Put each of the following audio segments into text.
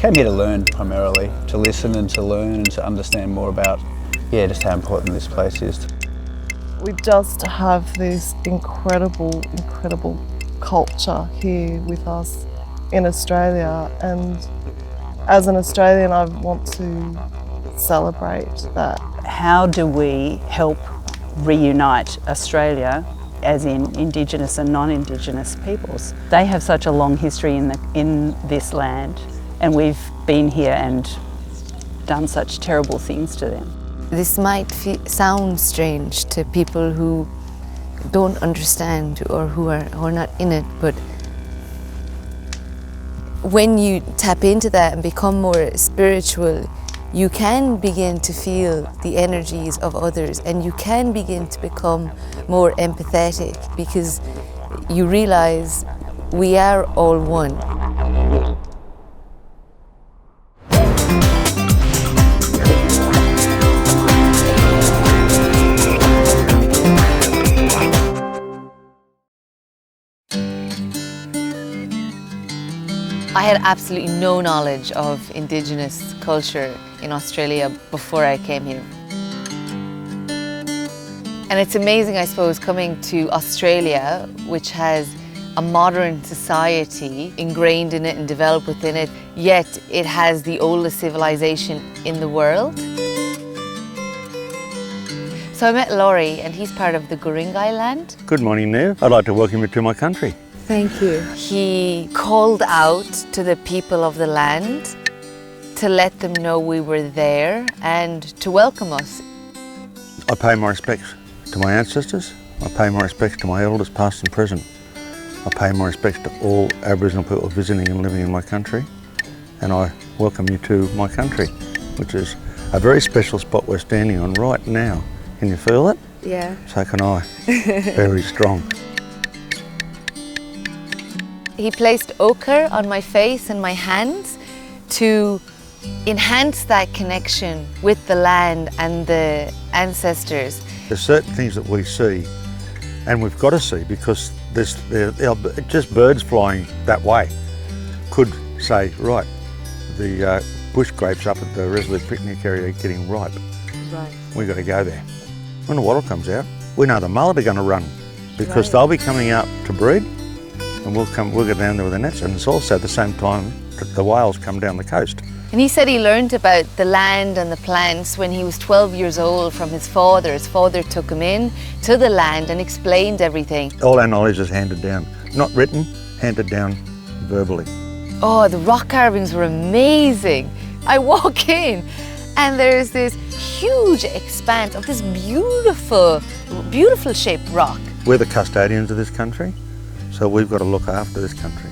came here to learn primarily, to listen and to learn and to understand more about, just how important this place is. We just have this incredible culture here with us in Australia, and as an Australian I want to celebrate that. How do we help reunite Australia, as in Indigenous and non-Indigenous peoples? They have such a long history in this land, and we've been here and done such terrible things to them. This might sound strange to people who don't understand or who are not in it, but when you tap into that and become more spiritual, you can begin to feel the energies of others, and you can begin to become more empathetic, because you realize we are all one. I had absolutely no knowledge of Indigenous culture in Australia before I came here. And it's amazing, I suppose, coming to Australia, which has a modern society ingrained in it and developed within it, yet it has the oldest civilization in the world. So I met Laurie, and he's part of the Guringai land. Good morning, Niamh. I'd like to welcome you to my country. Thank you. He called out to the people of the land to let them know we were there and to welcome us. I pay my respects to my ancestors. I pay my respects to my elders, past and present. I pay my respects to all Aboriginal people visiting and living in my country. And I welcome you to my country, which is a very special spot we're standing on right now. Can you feel it? Yeah. So can I. Very strong. He placed ochre on my face and my hands to enhance that connection with the land and the ancestors. There's certain things that we see, and we've got to see, because there's just birds flying that way could say, right, the bush grapes up at the Resolute picnic area are getting ripe. Right. We've got to go there. When the wattle comes out, we know the mullet are going to run, because they'll be coming out to breed, and we'll go down there with the nets. And it's also at the same time that the whales come down the coast. And he said he learned about the land and the plants when he was 12 years old from his father. His father took him in to the land and explained everything. All our knowledge is handed down, not written, handed down verbally. Oh, the rock carvings were amazing. I walk in and there's this huge expanse of this beautiful, beautiful shaped rock. We're the custodians of this country, so we've got to look after this country.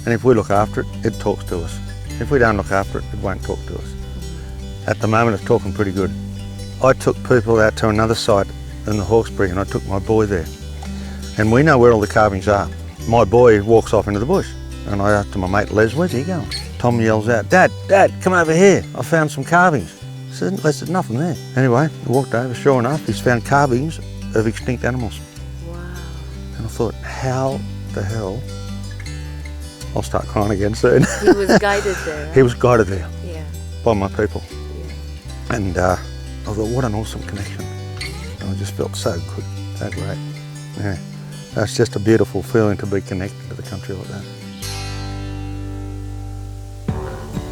And if we look after it, it talks to us. If we don't look after it, it won't talk to us. At the moment, it's talking pretty good. I took people out to another site in the Hawkesbury, and I took my boy there. And we know where all the carvings are. My boy walks off into the bush, and I asked my mate Les, where's he going? Tom yells out, Dad, come over here. I found some carvings. I said, there's nothing there. Anyway, he walked over, sure enough, he's found carvings of extinct animals. Wow. And I thought, how the hell? I'll start crying again soon. He was guided there. Right? He was guided there. Yeah. By my people. Yeah. And I thought, what an awesome connection. And I just felt so good, so great. Yeah. That's just a beautiful feeling to be connected to the country like that.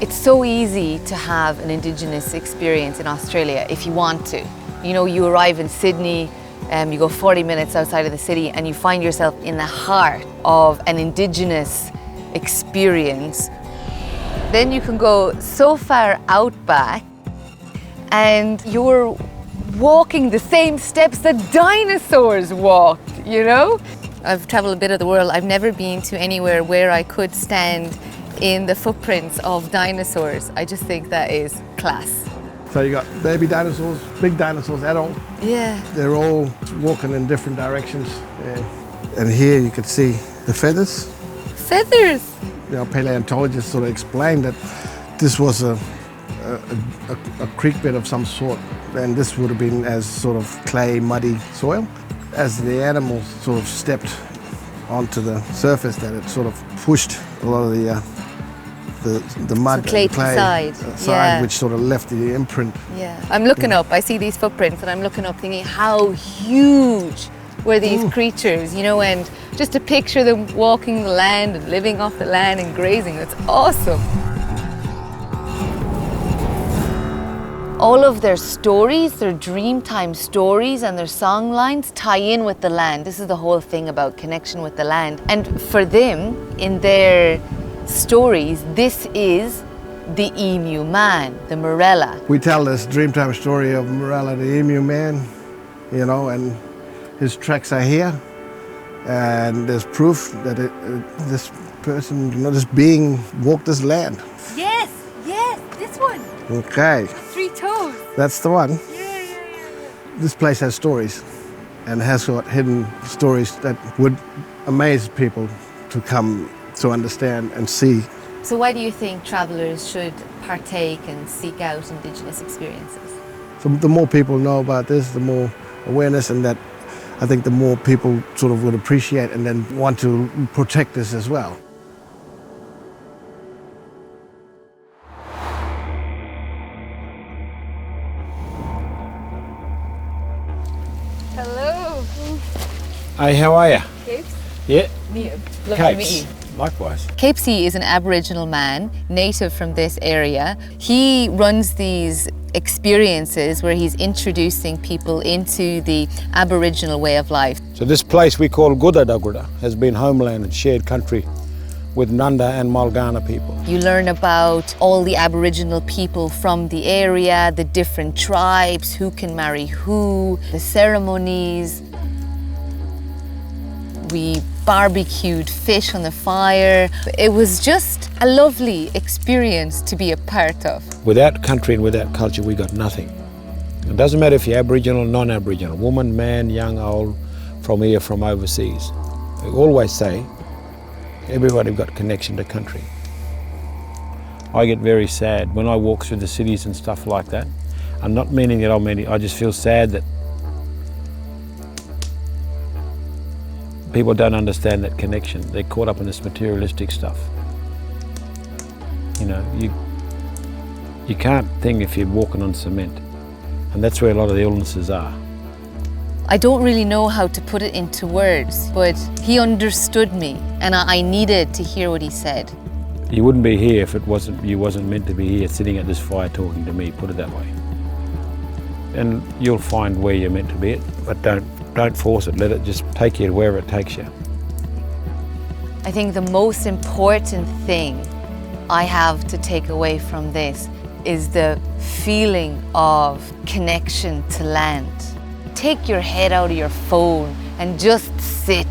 It's so easy to have an Indigenous experience in Australia if you want to. You know, you arrive in Sydney, you go 40 minutes outside of the city and you find yourself in the heart of an Indigenous experience. Then you can go so far out back and you're walking the same steps that dinosaurs walked, you know? I've traveled a bit of the world. I've never been to anywhere where I could stand in the footprints of dinosaurs. I just think that is class. So you got baby dinosaurs, big dinosaurs, adult. Yeah. They're all walking in different directions. Yeah. And here you can see the feathers. Feathers! You know, paleontologists sort of explained that this was a creek bed of some sort, and this would have been as sort of clay, muddy soil. As the animals sort of stepped onto the surface, that it sort of pushed a lot of the the mud, So clay and clay side, yeah. which sort of left the imprint. Yeah. I'm looking up, I see these footprints and I'm looking up thinking how huge were these creatures, you know, and just to picture them walking the land and living off the land and grazing, that's awesome. All of their stories, their Dreamtime stories and their song lines tie in with the land. This is the whole thing about connection with the land. And for them, in their stories, this is the emu man, the Morella. We tell this Dreamtime story of Morella, the emu man, you know, and his tracks are here. And there's proof that this person, you know, this being walked this land. Yes, this one. Okay. 3 toes. That's the one. Yeah. This place has stories and has got hidden stories that would amaze people to come to understand and see. So why do you think travellers should partake and seek out Indigenous experiences? So the more people know about this, the more awareness, and that I think the more people sort of would appreciate and then want to protect this as well. Hello. Hey, how are you? Capes? Yeah. Niamh. Lovely to meet you. Likewise. Capesy is an Aboriginal man, native from this area. He runs these experiences where he's introducing people into the Aboriginal way of life. So this place we call Gudadaguda has been homeland and shared country with Nunda and Mulgana people. You learn about all the Aboriginal people from the area, the different tribes, who can marry who, the ceremonies. We barbecued fish on the fire. It was just a lovely experience to be a part of. Without country and without culture, we got nothing. It doesn't matter if you're Aboriginal or non-Aboriginal, woman, man, young, old, from here, from overseas. We always say, everybody got connection to country. I get very sad when I walk through the cities and stuff like that. I'm not meaning that I just feel sad that people don't understand that connection. They're caught up in this materialistic stuff. You know, you can't think if you're walking on cement. And that's where a lot of the illnesses are. I don't really know how to put it into words, but he understood me and I needed to hear what he said. You wouldn't be here if you wasn't meant to be here sitting at this fire talking to me, put it that way. And you'll find where you're meant to be, but don't force it, let it just take you to wherever it takes you. I think the most important thing I have to take away from this is the feeling of connection to land. Take your head out of your phone and just sit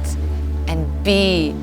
and be